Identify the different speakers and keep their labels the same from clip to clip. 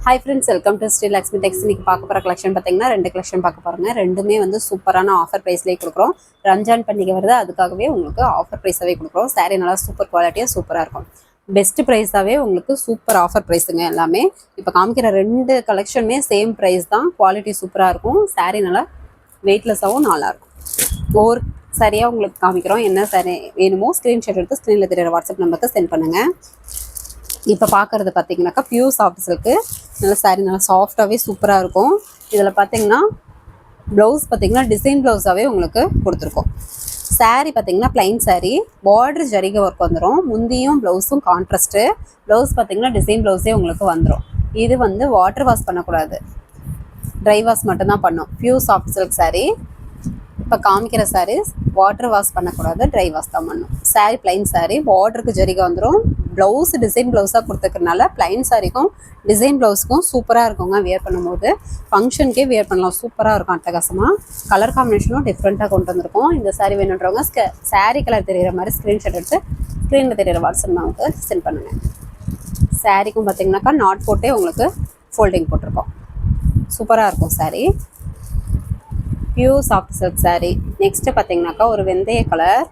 Speaker 1: Hi friends, welcome to Sri Lakshmi Tex. இன்னைக்கு பார்க்க போற கலெக்ஷன் பார்த்தீங்கன்னா ரெண்டு கலெக்ஷன் பார்க்க போறோங்க. ரெண்டுமே வந்து சூப்பரான ஆஃபர் பிரைஸ்லயே கொடுக்குறோம். ரம்ஜான் பண்டிகை வருது, அதுக்காகவே உங்களுக்கு ஆஃபர் பிரைஸாவே கொடுக்குறோம். சாரி நல்லா சூப்பர் குவாலிட்டியா சூப்பரா இருக்கும். பெஸ்ட் பிரைஸாவே உங்களுக்கு சூப்பர் ஆஃபர் பிரைஸுங்க எல்லாமே. இப்போ காமிக்கிற ரெண்டு கலெக்ஷனுமே சேம் பிரைஸ் தான். குவாலிட்டி சூப்பரா இருக்கும். சாரி நல்லா வெயிட்லெஸ்ஸாகவும் நல்லா இருக்கும். ஒவ்வொரு சரியாக உங்களுக்கு காமிக்கிறோம். என்ன சாரி வேணுமோ ஸ்க்ரீன்ஷாட் எடுத்து ஸ்க்ரீனில் தெரியுற வாட்ஸ்அப் நம்பருக்கு சென்ட் பண்ணுங்கள். இப்போ பார்க்குறது பார்த்தீங்கன்னாக்கா பியூர் சாஃப்ட் சில்க்கு. நல்லா சாரி நல்லா சாஃப்டாகவே சூப்பராக இருக்கும். இதில் பார்த்தீங்கன்னா ப்ளவுஸ் பார்த்தீங்கன்னா டிசைன் ப்ளவுஸாகவே உங்களுக்கு கொடுத்துருக்கோம். சாரீ பார்த்தீங்கன்னா ப்ளைன் சாரீ, பார்டர் ஜரிகை ஒர்க் வந்துடும். முந்தியும் ப்ளவுஸும் கான்ட்ராஸ்ட்டு. ப்ளவுஸ் பார்த்தீங்கன்னா டிசைன் ப்ளவுஸே உங்களுக்கு வந்துடும். இது வந்து வாட்டர் வாஷ் பண்ணக்கூடாது, ட்ரை வாஷ் மட்டும்தான் பண்ணும். Pure soft silk sari. இப்போ காமிக்கிற சாரீஸ் வாட்டர் வாஷ் பண்ணக்கூடாது, ட்ரை வாஷ் தான் பண்ணும். சாரீ ப்ளைன் சாரீ, பார்டருக்கு ஜரிகை வந்துடும். ப்ளவுஸ் டிசைன் ப்ளவுஸாக கொடுத்துக்கிறதுனால ப்ளைன் சாரிக்கும் டிசைன் ப்ளவுஸுக்கும் சூப்பராக இருக்குங்க. வியர் பண்ணும்போது ஃபங்க்ஷனுக்கே வியர் பண்ணலாம், சூப்பராக இருக்கும். அட்டகாசமாக கலர் காம்பினேஷனும் டிஃப்ரெண்ட்டாக கொண்டு வந்திருக்கோம். இந்த சாரீ வேணுன்றவங்க சாரீ கலர் தெரிகிற மாதிரி ஸ்க்ரீன்ஷாட் எடுத்து ஸ்க்ரீனில் தெரிகிற வாட்ஸ்அப் நமக்கு சென்ட் பண்ணுங்கள். சாரீக்கும் பார்த்தீங்கன்னாக்கா நாட் போட்டே உங்களுக்கு ஃபோல்டிங் போட்டிருக்கோம். சூப்பராக இருக்கும் sari. Pure soft silk sari. Next பார்த்தீங்கன்னாக்கா ஒரு வெந்தய கலர்.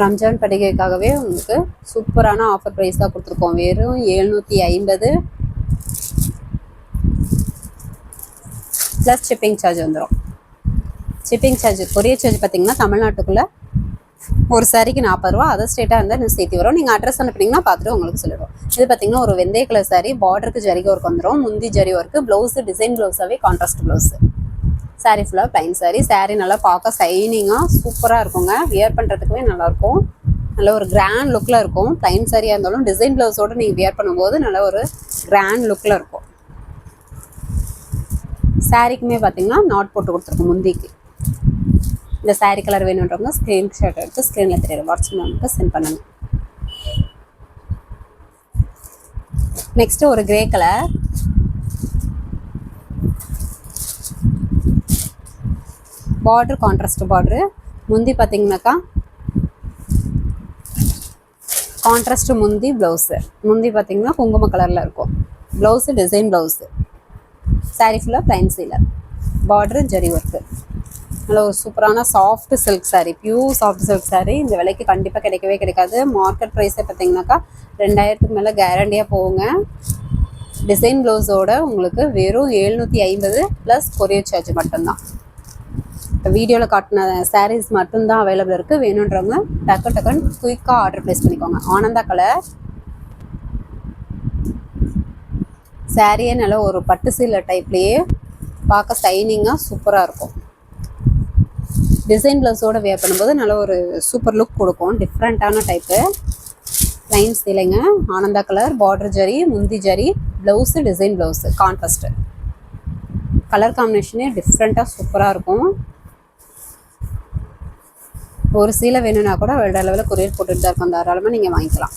Speaker 1: ரம்ஜான் பண்டிகைக்காகவே உங்களுக்கு சூப்பரான ஆஃபர் ப்ரைஸ் தான் கொடுத்துருக்கோம். வெறும் 750 ப்ளஸ் ஷிப்பிங் சார்ஜ் வந்துடும். ஷிப்பிங் சார்ஜ் கொரியர் சார்ஜ் பார்த்தீங்கன்னா தமிழ்நாட்டுக்குள்ளே ஒரு சாரிக்கு 40 ரூபா. அதர் ஸ்டேட்டாக இருந்தால் இன்னும் சேர்த்து வரும். நீங்கள் அட்ரஸ் அனுப்பினீங்கன்னா பார்த்துட்டு உங்களுக்கு சொல்லிடுவோம். இது பார்த்தீங்கன்னா ஒரு வெந்தய கலர் சாரி, பார்டருக்கு ஜரிகை ஒர்க் வந்துடும். முந்தி ஜரி ஒர்க்கு, ப்ளவுஸு டிசைன் ப்ளவுஸாகவே கான்ட்ராஸ்ட் ப்ளவுஸு. சாரீ ஃபுல்லாக ப்ளைன் சாரீ. சாரீ நல்லா பார்க்க ஷைனிங்காக சூப்பராக இருக்குங்க. வியர் பண்ணுறதுக்குமே நல்லாயிருக்கும். நல்ல ஒரு கிராண்ட் லுக்கில் இருக்கும். ப்ளைன் சாரியாக இருந்தாலும் டிசைன் ப்ளவுஸோடு நீங்கள் வியர் பண்ணும்போது நல்ல ஒரு கிராண்ட் லுக்கில் இருக்கும். சாரீக்குமே பார்த்தீங்கன்னா நாட் போட்டு கொடுத்துருக்கோம் முந்திக்கு. இந்த சாரீ கலர் வேணுன்றவங்க ஸ்க்ரீன்ஷாட் எடுத்து ஸ்க்ரீனில் தெரியுற வாட்ஸ்அப் நம்பருக்கு சென்ட் பண்ணுங்க. நெக்ஸ்ட்டு ஒரு grey colour. Border contrast border. முந்தி பார்த்தீங்கன்னாக்கா கான்ட்ராஸ்ட் முந்தி ப்ளவுஸு. முந்தி பார்த்தீங்கன்னா குங்கும கலரில் இருக்கும். Blouse design blouse. சாரீ ஃபுல்லாக ப்ளைன் சீலர், பார்டரு ஜரி ஒர்க்கு. நல்ல ஒரு சூப்பரான soft silk sari, pure soft silk sari. இந்த விலைக்கு கண்டிப்பாக கிடைக்கவே கிடைக்காது. மார்க்கெட் ப்ரைஸே பார்த்தீங்கன்னாக்கா 2000க்கு மேலே கேரண்டியாக போகுங்க. டிசைன் ப்ளவுஸோட உங்களுக்கு வெறும் 750 ப்ளஸ் கொரியர் சார்ஜ் மட்டும்தான். இப்போ வீடியோவில் காட்டின சாரீஸ் மட்டும்தான் அவைலபிள் இருக்குது. வேணுன்றவங்க டக்குன்னு குயிக்காக ஆர்டர் ப்ளேஸ் பண்ணிக்கோங்க. ஆனந்தா கலர் சாரியே நல்ல ஒரு பட்டு சீலை டைப்லேயே பார்க்க ஷைனிங்காக சூப்பராக இருக்கும். டிசைன் ப்ளவுஸோடு வேர் பண்ணும்போது நல்ல ஒரு சூப்பர் லுக் கொடுக்கும். டிஃப்ரெண்ட்டான டைப்பு லைன்ஸ் இல்லைங்க. ஆனந்தா கலர், பார்டர் ஜரி, முந்தி zari, blouse design blouse contrast. Colour காம்பினேஷனே டிஃப்ரெண்ட்டாக சூப்பராக இருக்கும். ஒரு சீலை வேணும்னா கூட வேறு லெவலில் கொரியர் போட்டுட்டு தான் இருக்கும். தாராளமாக நீங்கள் வாங்கிக்கலாம்.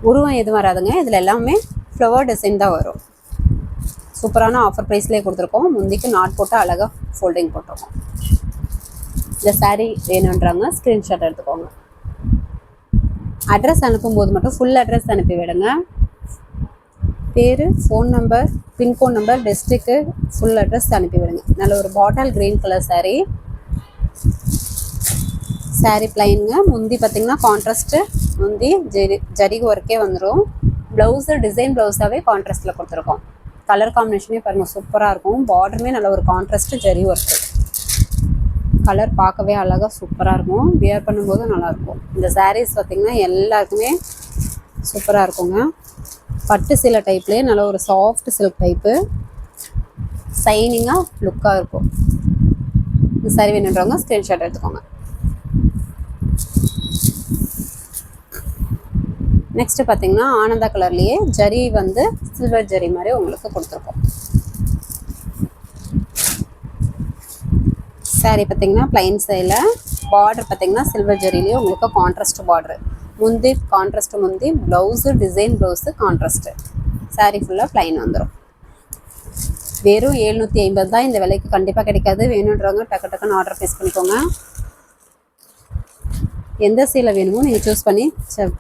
Speaker 1: உருவம் எதுவும் வராதுங்க. இதில் எல்லாமே ஃப்ளவர் டிசைன் தான் வரும். சூப்பரான ஆஃபர் ப்ரைஸ்லேயே கொடுத்துருக்கோம். முந்திக்கு நாட் போட்டு அழகாக ஃபோல்டிங் போட்டிருக்கோம். இந்த சாரீ வேணுன்றாங்க ஸ்க்ரீன்ஷாட் எடுத்துக்கோங்க. அட்ரஸ் அனுப்பும்போது மட்டும் ஃபுல் அட்ரஸ் அனுப்பி விடுங்க. பேர், phone number, pincode number, district, full address அனுப்பி விடுங்க. நல்ல ஒரு bottle green colour sari. Sari ப்ளைனுங்க. முந்தி பார்த்திங்கன்னா கான்ட்ராஸ்ட்டு முந்தி ஜரிகை ஒர்க்கே வந்துடும். ப்ளவுஸு டிசைன் ப்ளவுஸாகவே கான்ட்ராஸ்ட்டில் கொடுத்துருக்கோம். கலர் காம்பினேஷனே பாருங்கள் சூப்பராக இருக்கும். பார்டருமே நல்ல ஒரு கான்ட்ராஸ்ட்டு ஜரி ஒர்க்கு. கலர் பார்க்கவே அழகாக சூப்பராக இருக்கும். வியர் பண்ணும்போது நல்லாயிருக்கும். இந்த சாரீஸ் பார்த்திங்கன்னா எல்லாருக்குமே சூப்பராக இருக்குங்க. பட்டு சீலை டைப்லேயே நல்ல ஒரு சாஃப்ட் சில்க் டைப்பு ஷைனிங்காக லுக்காக இருக்கும். இந்த சாரீ வேணுன்றவங்க ஸ்க்ரீன்ஷாட் எடுத்துக்கோங்க. நெக்ஸ்ட்டு பார்த்தீங்கன்னா ஆனந்தா கலர்லேயே ஜரி வந்து சில்வர் ஜரி மாதிரி உங்களுக்கு கொடுத்துருக்கோம். சாரீ பார்த்தீங்கன்னா ப்ளைன் சைடில், பார்டர் பார்த்தீங்கன்னா சில்வர் ஜரிலேயே உங்களுக்கு கான்ட்ராஸ்ட் பார்டரு. முந்தி கான்ட்ராஸ்ட் முந்தி, blouse design blouse contrast. Sari ஃபுல்லாக ப்ளைன் வந்துடும். வெறும் 750 தான். இந்த விலைக்கு கண்டிப்பாக கிடைக்காது. வேணுன்றவங்க டக்குன்னு ஆர்டர் ப்ளேஸ் பண்ணிக்கோங்க. எந்த சீலை வேணுமோ நீங்கள் சூஸ் பண்ணி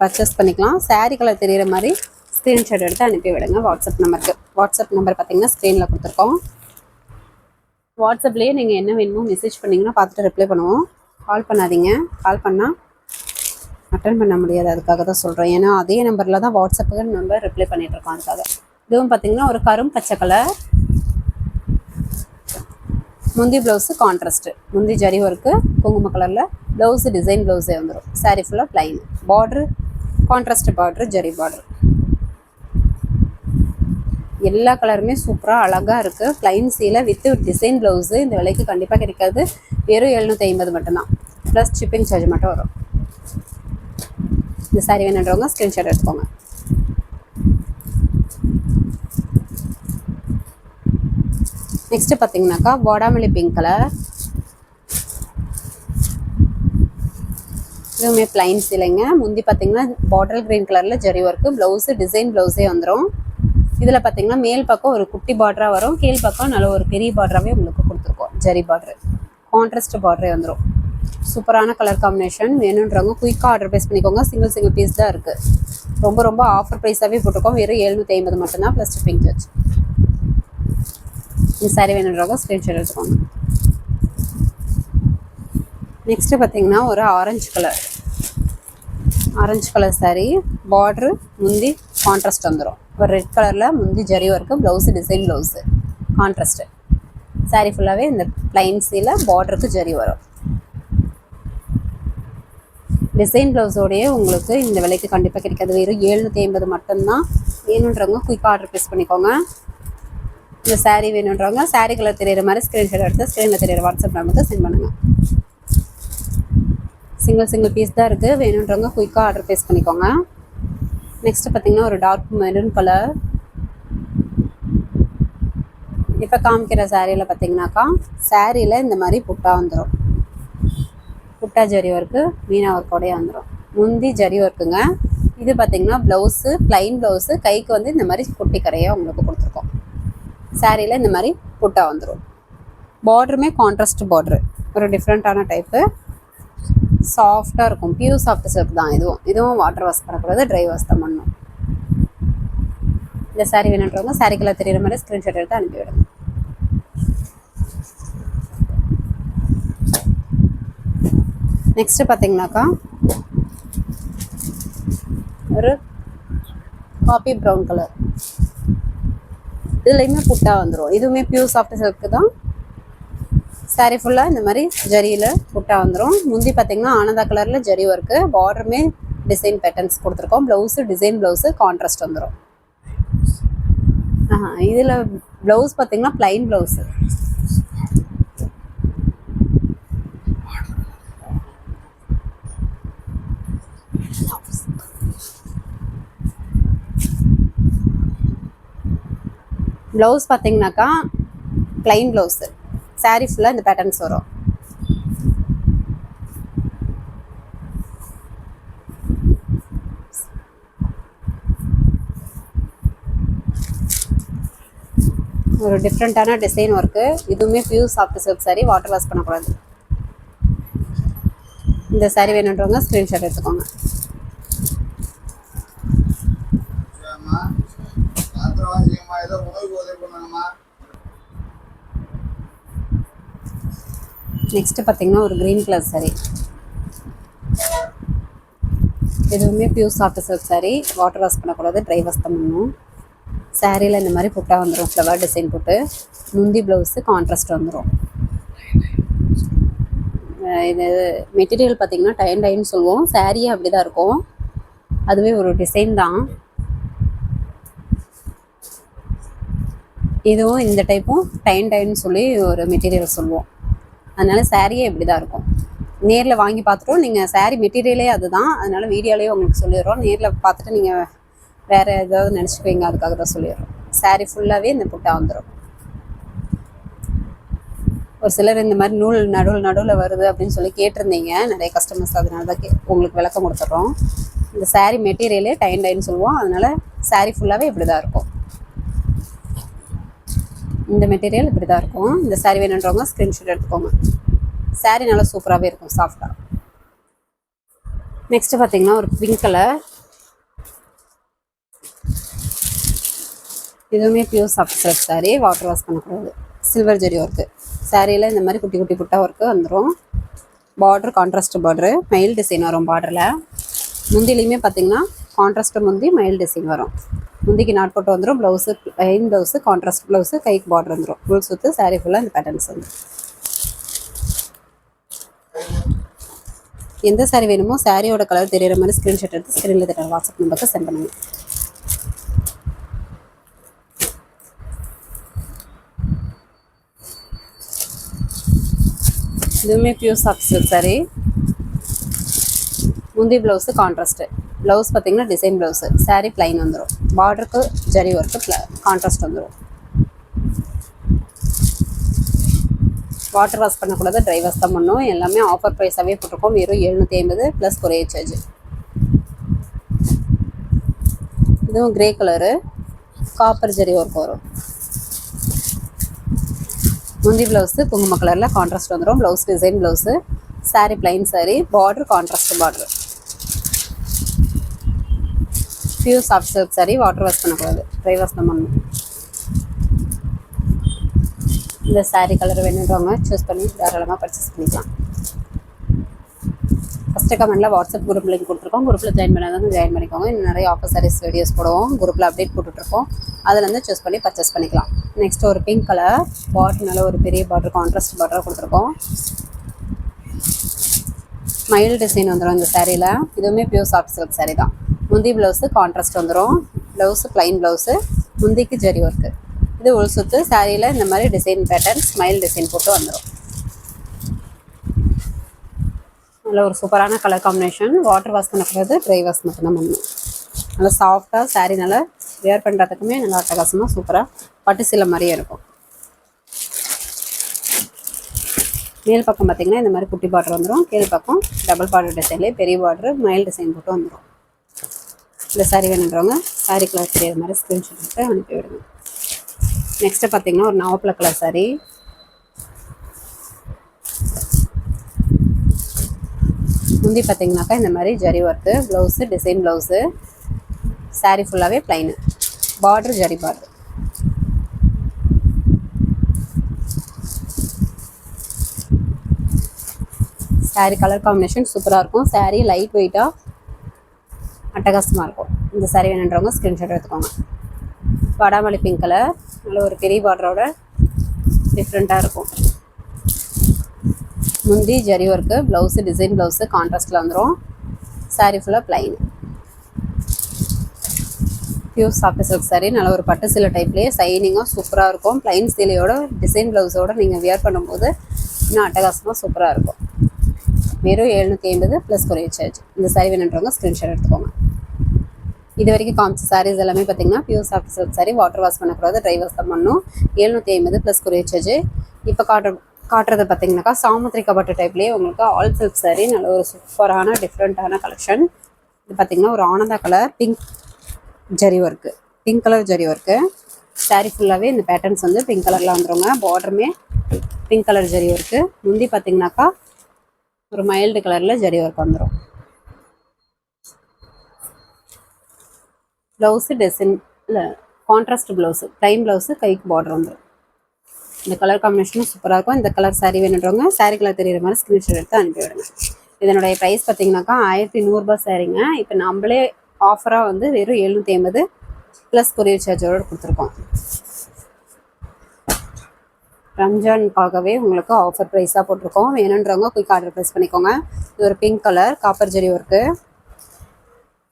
Speaker 1: பர்ச்சேஸ் பண்ணிக்கலாம். சாரீ கலர் தெரிகிற மாதிரி ஸ்க்ரீன்ஷாட் எடுத்து அனுப்பி விடுங்க வாட்ஸ்அப் நம்பருக்கு. வாட்ஸ்அப் நம்பர் பார்த்தீங்கன்னா ஸ்க்ரீனில் கொடுத்துருக்கோம். வாட்ஸ்அப்லேயே நீங்கள் என்ன வேணுமோ மெசேஜ் பண்ணிங்கன்னா பார்த்துட்டு ரிப்ளை பண்ணுவோம். கால் பண்ணாதீங்க, கால் பண்ணால் அட்டன் பண்ண முடியாது. அதுக்காக தான் சொல்கிறேன். ஏன்னா அதே நம்பரில் தான் வாட்ஸ்அப்புக்கு நம்பர் ரிப்ளை பண்ணிகிட்ருக்கோம். அதுக்காக இதுவும் பார்த்திங்கன்னா ஒரு கரும் பச்சை கலர் முந்தி ப்ளவுஸு கான்ட்ராஸ்ட்டு. முந்தி ஜரி ஒர்க்கு குங்கும கலரில் ப்ளவுஸு டிசைன் ப்ளவுஸே வந்துடும். சாரீ ஃபுல்லாக ப்ளைன். பார்ட்ரு கான்ட்ராஸ்ட் பார்ட்ரு, ஜரி பார்ட்ரு. எல்லா கலருமே சூப்பராக அழகாக இருக்குது. ப்ளைன் சீலை வித்து டிசைன் ப்ளவுஸு. இந்த விலைக்கு கண்டிப்பாக கிடைக்காது. வெறும் 750 மட்டும்தான். ப்ளஸ் ஷிப்பிங் சார்ஜ் மட்டும் வரும். இந்த சாரீ வேணுன்றவங்க ஸ்க்ரீன்ஷாட் எடுத்துக்கோங்க. நெக்ஸ்ட்டு பார்த்தீங்கன்னாக்கா வாடாமல்லி பிங்க் கலர். இதுவுமே ப்ளைன் சீலைங்க. முந்தி பார்த்தீங்கன்னா பாட்டில் க்ரீன் கலரில் ஜரி ஒர்க்கு, ப்ளவுஸு டிசைன் ப்ளவுஸே வந்துடும். இதில் பார்த்தீங்கன்னா மேல் பக்கம் ஒரு குட்டி பார்டராக வரும், கீழ் பக்கம் நல்ல ஒரு பெரிய பார்டராகவே உங்களுக்கு கொடுத்துருக்கோம். ஜரி பார்டரு, கான்ட்ராஸ்ட் பார்டரே வந்துடும். சூப்பரான கலர் காம்பினேஷன். வேணுன்றவங்க குயிக்காக ஆர்டர் ப்ளேஸ் பண்ணிக்கோங்க. சிங்கிள் பீஸ் தான் இருக்குது. ரொம்ப ஆஃபர் ப்ரைஸாகவே போட்டிருக்கோம். வெறும் 750 மட்டும்தான் ப்ளஸ் ஷிப்பிங் சார்ஜ். இந்த சாரீ வேணுன்றவங்க ஸ்க்ரீன்ஷாட் எடுத்துக்கோங்க. நெக்ஸ்ட்டு பார்த்தீங்கன்னா ஒரு ஆரஞ்சு கலர் சாரீ. பார்ட்ரு முந்தி கான்ட்ராஸ்ட் வந்துடும். ஒரு ரெட் கலரில் முந்தி zari work, blouse design blouse contrast. Sari ஃபுல்லாகவே இந்த ப்ளைன் சீல பார்டருக்கு ஜரி வரும். டிசைன் ப்ளவுஸோடையே உங்களுக்கு இந்த விலைக்கு கண்டிப்பாக கிடைக்காது. வெறும் 750 மட்டும்தான். வேணுன்றவங்க குயிக்காக ஆர்டர் ப்ளேஸ் பண்ணிக்கோங்க. இந்த சாரீ வேணுன்றவங்க சாரீ கலர் தெரியிற மாதிரி ஸ்க்ரீன்ஷாட் எடுத்து ஸ்க்ரீனில் தெரியிற வாட்ஸ்அப் நம்பருக்கு சென்ட் பண்ணுங்கள். சிங்கிள் பீஸ் தான் இருக்குது. வேணுன்றவங்க குயிக்காக ஆர்டர் ப்ளேஸ் பண்ணிக்கோங்க. நெக்ஸ்ட்டு பார்த்தீங்கன்னா ஒரு டார்க் மெரூன் கலர். இப்போ காமிக்கிற சாரியில் பார்த்தீங்கன்னாக்கா சாரியில் இந்த மாதிரி புட்டா வந்துடும். புட்டா ஜரி ஒர்க்கு, மீனா ஒர்க்கோடையே வந்துடும். முந்தி ஜரி ஒர்க்குங்க. இது பார்த்தீங்கன்னா ப்ளவுஸு ப்ளைன் ப்ளவுஸு. கைக்கு வந்து இந்த மாதிரி குட்டி கரையாக உங்களுக்கு கொடுத்துருக்கோம். சாரியில் இந்த மாதிரி புட்டா வந்துடும். பார்டருமே கான்ட்ராஸ்ட் பார்ட்ரு, ஒரு டிஃப்ரெண்ட்டான டைப்பு. சாஃப்டாக இருக்கும். பியூர் சாஃப்ட் சில்க் தான். இதுவும் வாட்டர் வாஷ் பண்ணக்கூடாது, ட்ரை வாஷ் தான் பண்ணணும். இந்த சாரீ வேணுன்றவங்க சாரீ கலர் தெரிகிற மாதிரி ஸ்க்ரீன்ஷாட் எடுத்து அனுப்பிவிடுங்க. நெக்ஸ்ட்டு பார்த்தீங்கன்னாக்கா ஒரு காபி ப்ரௌன் கலர். இதுலேயுமே புட்டா வந்துடும். இதுவுமே பியூர் சாஃப்ட் சில்க்கு தான். சாரீ ஃபுல்லாக இந்த மாதிரி ஜரியில் புட்டா வந்துடும். முந்தி பார்த்தீங்கன்னா ஆனந்தா கலரில் ஜரி ஒர்க்கு, பார்டருமே டிசைன் பேட்டர்ன்ஸ் கொடுத்துருக்கோம். ப்ளவுஸு டிசைன் ப்ளவுஸு கான்ட்ராஸ்ட் வந்துடும். இதில் ப்ளவுஸ் பார்த்தீங்கன்னா ப்ளைன் ப்ளவுஸு. ப்ளவுஸ் பார்த்தீங்கன்னாக்கா ப்ளைன் ப்ளவுஸு. சாரீ ஃபுல்லாக இந்த பேட்டர்ன்ஸ் வரும். ஒரு டிஃப்ரெண்ட்டான டிசைன் ஒர்க்கு. இதுவுமே pure soft silk sari, water wash பண்ணக்கூடாது. இந்த சாரீ வேணுன்றவங்க ஸ்க்ரீன்ஷாட் எடுத்துக்கோங்க. நெக்ஸ்ட்டு பார்த்தீங்கன்னா ஒரு க்ரீன் கலர் சாரீ. எதுவுமே pure soft silk sari, water wash பண்ணக்கூடாது, ட்ரை வாஷ் தான் பண்ணணும். சாரியில் இந்த மாதிரி புட்டா வந்துடும், ஃப்ளவர் டிசைன் போட்டு. முந்தி ப்ளவுஸு கான்ட்ராஸ்ட் வந்துடும். இது மெட்டீரியல் பார்த்திங்கன்னா டைன்னு சொல்லுவோம். சாரியே அப்படி தான் இருக்கும். அதுவே ஒரு டிசைன் தான். இதுவும் இந்த டைப்பும் டைன்னு சொல்லி ஒரு மெட்டீரியல் சொல்லுவோம். அதனால் சாரியே இப்படி தான் இருக்கும். நேரில் வாங்கி பார்த்துட்டோம். நீங்கள் சாரீ மெட்டீரியலே அதுதான். அதனால் வீடியோலேயே உங்களுக்கு சொல்லிடுறோம். நேரில் பார்த்துட்டு நீங்கள் வேறு ஏதாவது நினச்சிக்குவீங்க, அதுக்காக தான் சொல்லிடுறோம். சாரீ ஃபுல்லாகவே இந்த புட்டா வந்துடும். ஒரு சிலர் இந்த மாதிரி நூல் நடுவில் வருது அப்படின்னு சொல்லி கேட்டிருந்தீங்க நிறைய கஸ்டமர்ஸ். அதனால தான் உங்களுக்கு விளக்கம் கொடுத்துட்றோம். இந்த சாரீ மெட்டீரியலே டைன்னு சொல்லுவோம். அதனால் சாரீ ஃபுல்லாகவே இப்படி தான் இருக்கும். இந்த மெட்டீரியல் இப்படி தான் இருக்கும். இந்த சாரீ வேணுன்றவங்க ஸ்க்ரீன்ஷாட் எடுத்துக்கோங்க. சாரீ நல்லா சூப்பராகவே இருக்கும், சாஃப்டாக. நெக்ஸ்ட் பார்த்தீங்கன்னா ஒரு பிங்க் கலர், இதுவுமே pure soft silk sari, water wash பண்ணக்கூடாது. சில்வர் ஜெரி ஒர்க்கு சாரியில் இந்த மாதிரி குட்டி குட்டி புட்டா ஒர்க்கு வந்துடும். பார்டர் கான்ட்ராஸ்ட் பார்டரு, மயில் டிசைன் வரும் பார்டரில். முந்திலையுமே பார்த்தீங்கன்னா கான்ட்ராஸ்ட் முந்தி மயில் டிசைன் வரும். முந்திக்கு நாட் போட்டு வந்துடும். Blouse plain blouse, contrast blouse, கைக்கு பார்டர் வந்துடும். ஃபுல் சுற்று சாரீ ஃபுல்லாக இந்த பேட்டர்ன்ஸ் வந்துடும். எந்த சாரீ வேணுமோ சாரியோட கலர் தெரியிற மாதிரி ஸ்க்ரீன்ஷாட் எடுத்து ஸ்க்ரீனில் தெரியுற வாட்ஸ்அப் நம்பருக்கு சென்ட் பண்ணுங்கள். இதுவுமே பியூர் சாஃப்ட் சில்க் சாரீ. முந்தி ப்ளவுஸு கான்ட்ராஸ்ட்டு, ப்ளவுஸ் பார்த்தீங்கன்னா டிசைன் ப்ளவுஸு, சாரீ ப்ளைன் வந்துடும். பார்டருக்கு ஜரி ஒர்க்கு கான்ட்ராஸ்ட் வந்துடும். வாட்டர் வாஷ் பண்ணக்கூடாது, ட்ரை வாஷ் தான் பண்ணணும். எல்லாமே ஆஃபர் ப்ரைஸாகவே போட்டிருக்கோம். வெறும் 750 ப்ளஸ் கொரியர் சார்ஜ். இதுவும் grey colour, copper zari work வரும். முந்தி ப்ளவுஸு குங்கும கலரில் கான்ட்ராஸ்ட் வந்துடும். Blouse design blouse, sari plain sari, border contrast border. Pure soft silk sari, water wash பண்ணக்கூடாது, ட்ரை வாஷ் தான் பண்ணணும். இந்த சாரீ கலர் வேணுன்றவங்க சூஸ் பண்ணி தாராளமாக பர்ச்சேஸ் பண்ணிக்கலாம். ஃபஸ்ட்டு கமெண்ட்டில் வாட்ஸ்அப் குரூப் லிங்க் கொடுத்துருக்கோம். குரூப்பில் ஜாயின் பண்ணாதவங்க ஜாயின் பண்ணிக்கோங்க. இன்னும் நிறைய ஆஃபர் சாரீஸ் வீடியோஸ் போடுவோம். குரூப்பில் அப்டேட் போட்டுட்ருக்கோம். அதுலேருந்து சூஸ் பண்ணி பர்ச்சேஸ் பண்ணிக்கலாம். நெக்ஸ்ட் ஒரு பிங்க் கலர் பார்டர், நல்ல ஒரு பெரிய பார்டர், கான்ட்ராஸ்ட் பார்டர் கொடுத்துருக்கோம். மயில் டிசைன் வந்துடும் இந்த சாரியில். இதுவுமே பியூர் சாஃப்ட் சில்க் சாரீ தான். முந்தி ப்ளவுஸு கான்ட்ராஸ்ட் வந்துடும். ப்ளவுஸு ப்ளைன் ப்ளவுஸு, முந்திக்கு ஜரி ஒர்க்கு. இது உள் சுற்று சாரியில் இந்த மாதிரி டிசைன் பேட்டர்ன் ஸ்மைல் டிசைன் போட்டு வந்துடும். நல்ல ஒரு சூப்பரான கலர் காம்பினேஷன். வாட்டர் வாஷ் பண்ணக்கூடாது, ட்ரை வாஷ் மட்டும்தான் பண்ணணும். நல்லா சாஃப்டாக சாரீ நல்லா வேர் பண்ணுறதுக்குமே நல்லா அட்டகாசமாக சூப்பராக பட்டு சில மாதிரியே இருக்கும். மேல் பக்கம் பார்த்திங்கன்னா இந்த மாதிரி குட்டி பார்டர் வந்துடும். கீழ் பக்கம் டபுள் பார்டர் டிசைன்லேயே பெரிய பார்டர் மயில் டிசைன் போட்டு வந்துடும். இந்த சாரீ வேணுன்றவங்க சாரீ கலர் தெரியாத மாதிரி ஸ்க்ரீன்ஷாட் எடுத்து அனுப்பி விடுங்க. நெக்ஸ்ட்டு பார்த்திங்கன்னா ஒரு நாவப்பழ கலர் சாரீ. முந்தி பார்த்திங்கனாக்கா இந்த மாதிரி zari work, blouse design blouse, sari ஃபுல்லாகவே plain, border zari border. Sari colour combination சூப்பராக இருக்கும். சாரீ லைட் வெயிட்டாக அட்டகாசமாக இருக்கும். இந்த சாரீ வேணுன்றவங்க ஸ்க்ரீன்ஷாட் எடுத்துக்கோங்க. வடாமல்லி பிங்க் கலர், நல்ல ஒரு பெரிய பார்டரோட டிஃப்ரெண்ட்டாக இருக்கும். முந்தி zari work, blouse design blouse கான்ட்ராஸ்ட்டில் வந்துடும். சாரீ ஃபுல்லாக plain. Pure soft silk sari, நல்ல ஒரு பட்டு சீலை டைப்லேயே சைனிங்காக சூப்பராக இருக்கும். ப்ளைன் சீலையோட டிசைன் ப்ளவுஸோடு நீங்கள் வியர் பண்ணும்போது இன்னும் அட்டகாசமாக சூப்பராக இருக்கும். வெறும் 750 ப்ளஸ் கொரியர் சார்ஜ். இந்த சாரீ வேணுன்றவங்க ஸ்க்ரீன்ஷாட் எடுத்துக்கோங்க. இது வரைக்கும் காமிச்ச சாரீஸ் எல்லாமே பார்த்தீங்கன்னா pure soft silk sari, water wash பண்ணக்கூடாது, ட்ரை வாஷ் தான் பண்ணணும். 750 ப்ளஸ் கொரியர் சார்ஜ். இப்போ காட்டுறது பார்த்தீங்கன்னாக்கா சாமுத்திரிக்கா பட்டு டைப்லேயே உங்களுக்கு ஆல் சில்க் சாரீ, நல்ல ஒரு சூப்பரான டிஃப்ரெண்ட்டான கலெக்ஷன். இது பார்த்தீங்கன்னா ஒரு Ananda colour pink zari work, pink colour zari work. Sari ஃபுல்லாகவே இந்த பேட்டர்ன்ஸ் வந்து பிங்க் கலரில் வந்துடுங்க. பார்டருமே பிங்க் கலர் ஜரி ஒர்க்கு. முந்தி பார்த்தீங்கன்னாக்கா ஒரு மைல்டு கலரில் ஜரி ஒர்க் வந்துடும். ப்ளவுஸு டிசைன் இல்லை கான்ட்ராஸ்ட் ப்ளவுஸு, ப்ளைன் ப்ளவுஸு, கைக்கு பார்டர் வந்துடும். இந்த கலர் காம்பினேஷனும் சூப்பராக இருக்கும். இந்த கலர் சாரீ வேணுன்றவங்க சாரீ கலர் தெரியுற மாதிரி ஸ்க்ரீன்ஷாட் எடுத்து அனுப்பிவிடுங்க. இதனுடைய ப்ரைஸ் பார்த்தீங்கன்னாக்கா 1100 சாரீங்க. இப்போ நம்மளே ஆஃபராக வந்து வெறும் 750 ப்ளஸ் கொரியர் சார்ஜோடு கொடுத்துருக்கோம். ரம்ஜானுக்காகவே உங்களுக்கு ஆஃபர் ப்ரைஸாக போட்டிருக்கோம். வேணுன்றவங்க குயிக் ஆர்டர் ப்ளேஸ் பண்ணிக்கோங்க. இது ஒரு pink colour copper zari work.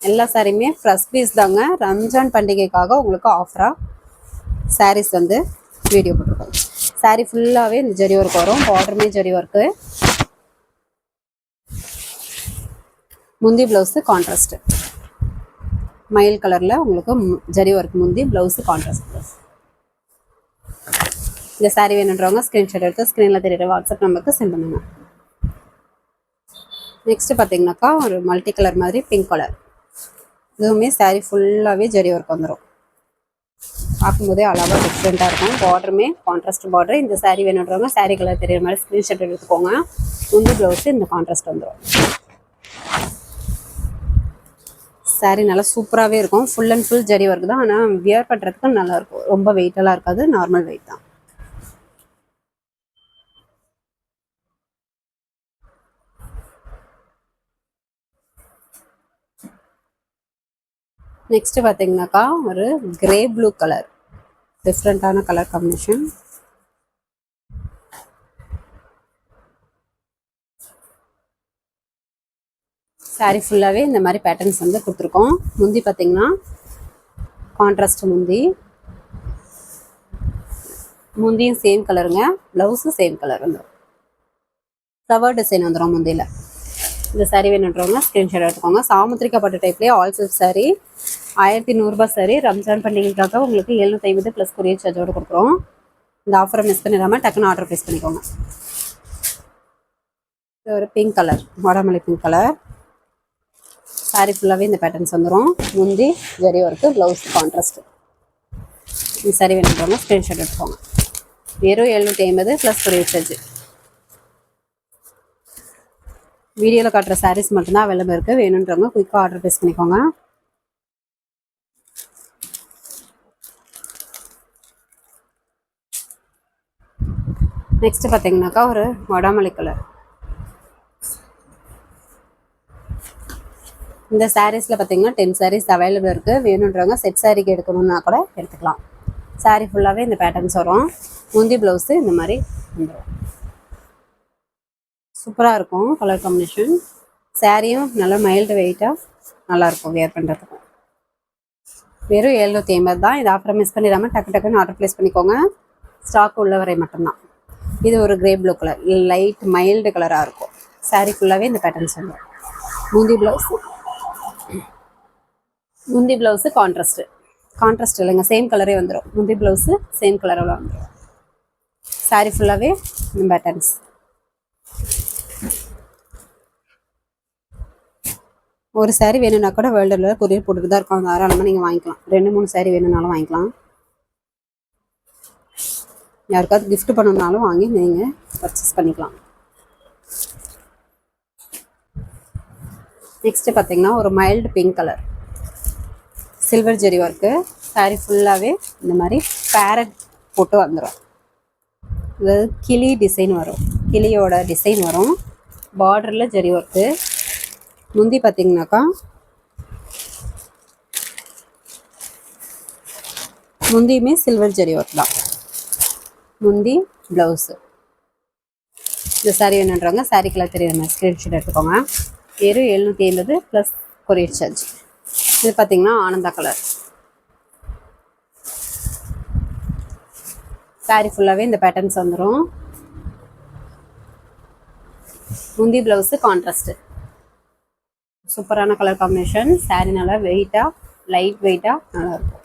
Speaker 1: எல்லா சாரியுமே ஃப்ரெஷ் பீஸ் தாங்க. ரம்ஜான் பண்டிகைக்காக உங்களுக்கு ஆஃபராக சாரீஸ் வந்து வீடியோ போட்டிருக்கோம். சாரீ ஃபுல்லாகவே இந்த ஜரி ஒர்க் வரும். பார்டருமே ஜரி ஒர்க்கு. முந்தி ப்ளவுஸு கான்ட்ராஸ்ட்டு மயில் கலரில் உங்களுக்கு ஜரி ஒர்க் முந்தி, ப்ளவுஸு கான்ட்ராஸ்ட் ப்ளவுஸ். இந்த சாரீ வேணுன்றவங்க ஸ்க்ரீன்ஷாட் எடுத்து ஸ்க்ரீனில் தெரியுற வாட்ஸ்அப் நம்பருக்கு சென்ட் பண்ணுங்க. நெக்ஸ்ட்டு பார்த்தீங்கன்னாக்கா ஒரு மல்டி கலர் மாதிரி பிங்க் கலர். இதுவுமே சாரீ ஃபுல்லாகவே ஜரி ஒர்க் வந்துடும். பார்க்கும்போதே அழகாக டிஃப்ரெண்ட்டாக இருக்கும். பார்டருமே கான்ட்ராஸ்ட் பார்டர். இந்த சாரீ வேணுன்றவங்க சாரீ கலர் தெரியுற மாதிரி ஸ்க்ரீன்ஷாட் எடுத்துக்கோங்க. முந்தி ப்ளவுஸு இந்த கான்ட்ராஸ்ட் வந்துடும். சாரீ நல்லா சூப்பராகவே இருக்கும். Full and full zari work தான். ஆனால் வியர் பண்ணுறதுக்கு நல்லாயிருக்கும். ரொம்ப வெயிட்டெல்லாம் இருக்காது, நார்மல் வெயிட் தான். நெக்ஸ்ட் பார்த்தீங்கன்னாக்கா ஒரு கிரே ப்ளூ கலர், டிஃப்ரெண்ட்டான கலர் காம்பினேஷன். சாரீ ஃபுல்லாகவே இந்த மாதிரி பேட்டர்ன்ஸ் வந்து கொடுத்துருக்கோம். முந்தி பார்த்தீங்கன்னா கான்ட்ராஸ்ட் முந்தியும் சேம் கலருங்க. ப்ளவுஸும் சேம் கலர் வந்துடும். ஃப்ளவர் டிசைன் வந்துடும் முந்தியில். இந்த சாரீ வேணுன்றவங்க ஸ்க்ரீன்ஷாட் எடுத்துக்கோங்க. சாமுத்திரிக்கா பட்டு டைப்லேயே ஆல் சில்க் சாரீ, 1100 சாரீ. ரம்ஜான் பண்டிகைக்காக உங்களுக்கு 750 ப்ளஸ் கொரியர் சார்ஜோடு கொடுக்குறோம். இந்த ஆஃபரை மிஸ் பண்ணிடாமல் டக்குன்னு ஆர்டர் ப்ளேஸ் பண்ணிக்கோங்க. இது ஒரு பிங்க் கலர், வாடாமல்லி பிங்க் கலர். சாரீ ஃபுல்லாகவே இந்த பேட்டர்ன்ஸ் வந்துடும். முந்தி ஜரி ஒர்க்கு, ப்ளவுஸ் கான்ட்ராஸ்ட்டு. இந்த சாரீ வேணுன்றவங்க ஸ்க்ரீன்ஷாட் எடுத்துக்கோங்க. வெறும் 750 ப்ளஸ் கொரியர் சார்ஜ். வீடியோவில் காட்டுற சாரீஸ் மட்டும்தான் அவைலபிள் இருக்குது. வேணுன்றவங்க குயிக்காக ஆர்டர் ப்ளேஸ் பண்ணிக்கோங்க. நெக்ஸ்ட் பார்த்தீங்கன்னாக்கா ஒரு வடாமல்லி கலர். இந்த சாரீஸில் பார்த்தீங்கன்னா 10 சாரீஸ் அவைலபிள் இருக்குது. வேணுன்றவங்க செட் சாரீக்கு எடுக்கணும்னா கூட எடுத்துக்கலாம். சாரீ ஃபுல்லாகவே இந்த பேட்டர்ன்ஸ் வரும். முந்தி ப்ளவுஸு இந்த மாதிரி வந்துடும். சூப்பராக இருக்கும் கலர் காம்பினேஷன். சாரியும் நல்லா மைல்டு வெயிட்டாக நல்லாயிருக்கும் வியர் பண்ணுறதுக்கு. வெறும் 750 தான். இது ஆஃபரை மிஸ் பண்ணிடாமல் டக்குன்னு ஆர்டர் ப்ளேஸ் பண்ணிக்கோங்க. ஸ்டாக் உள்ள வரை மட்டும்தான். இது ஒரு grey blue colour, light mild கலராக இருக்கும். சாரீ ஃபுல்லாகவே இந்த பேட்டர்ன்ஸ் வந்துடும். முந்தி ப்ளவுஸு கான்ட்ராஸ்ட் இல்லைங்க, சேம் கலரே வந்துடும். முந்தி ப்ளவுஸு சேம் கலரில் வந்துடும். சாரீ ஃபுல்லாகவே இந்த பேட்டர்ன்ஸ். ஒரு சாரீ வேணும்னா கூட வேர்ல்டில் கொரியர் போட்டுட்டு தான் இருக்கும். தாராளமாக நீங்கள் வாங்கிக்கலாம். 2-3 சாரீ வேணும்னாலும் வாங்கிக்கலாம். யாருக்காவது கிஃப்ட் பண்ணணுன்னாலும் வாங்கி நீங்கள் பர்ச்சேஸ் பண்ணிக்கலாம். நெக்ஸ்ட்டு பார்த்தீங்கன்னா ஒரு மைல்டு பிங்க் கலர், சில்வர் ஜெரி ஒர்க்கு. சாரீ ஃபுல்லாகவே இந்த மாதிரி பேரட் போட்டு வந்துடும். அதாவது கிளி டிசைன் வரும், கிளியோட டிசைன் வரும். பார்டரில் ஜெரி ஒர்க்கு. முந்தி பார்த்தீங்கன்னாக்கா முந்தியுமே சில்வர் ஜெரி ஒர்க் தான். முந்தி ப்ளவுஸு. இந்த சாரீ வேணுன்றவங்க சாரீ கலர் தெரியுற மாதிரி ஸ்க்ரீன்ஷாட் எடுத்துக்கோங்க. வெறும் 750 ப்ளஸ் கொரியர் சார்ஜ். இது பார்த்தீங்கன்னா ஆனந்தா கலர். சாரீ ஃபுல்லாகவே இந்த பேட்டர்ன்ஸ் வந்துடும். முந்தி ப்ளவுஸு கான்ட்ராஸ்ட்டு. சூப்பரான கலர் காம்பினேஷன். சாரீ நல்லா வெயிட்டாக, லைட் வெயிட்டாக நல்லாயிருக்கும்.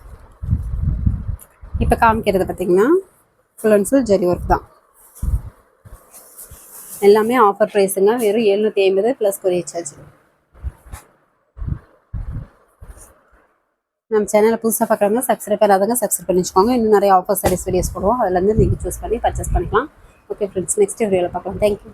Speaker 1: இப்போ காமிக்கிறது பார்த்தீங்கன்னா full and full zari work தான். எல்லாமே ஆஃபர் ப்ரைஸுங்க. வெறும் 750 ப்ளஸ் கொரியர் சார்ஜ். நம்ம சேனலை புதுசாக பார்க்குறவங்க சப்ஸ்கிரைப் பண்ணாதவங்க சப்ஸ்கிரைப் பண்ணி வச்சுக்கோங்க. இன்னும் நிறைய ஆஃபர் சாரீஸ் வீடியோஸ் போடுவோம். அதுலேருந்து நீங்கள் சூஸ் பண்ணி பர்ச்சேஸ் பண்ணிக்கலாம். ஓகே ஃப்ரெண்ட்ஸ், நெக்ஸ்ட் வீடியோவில் பார்க்கலாம். தேங்க்யூ.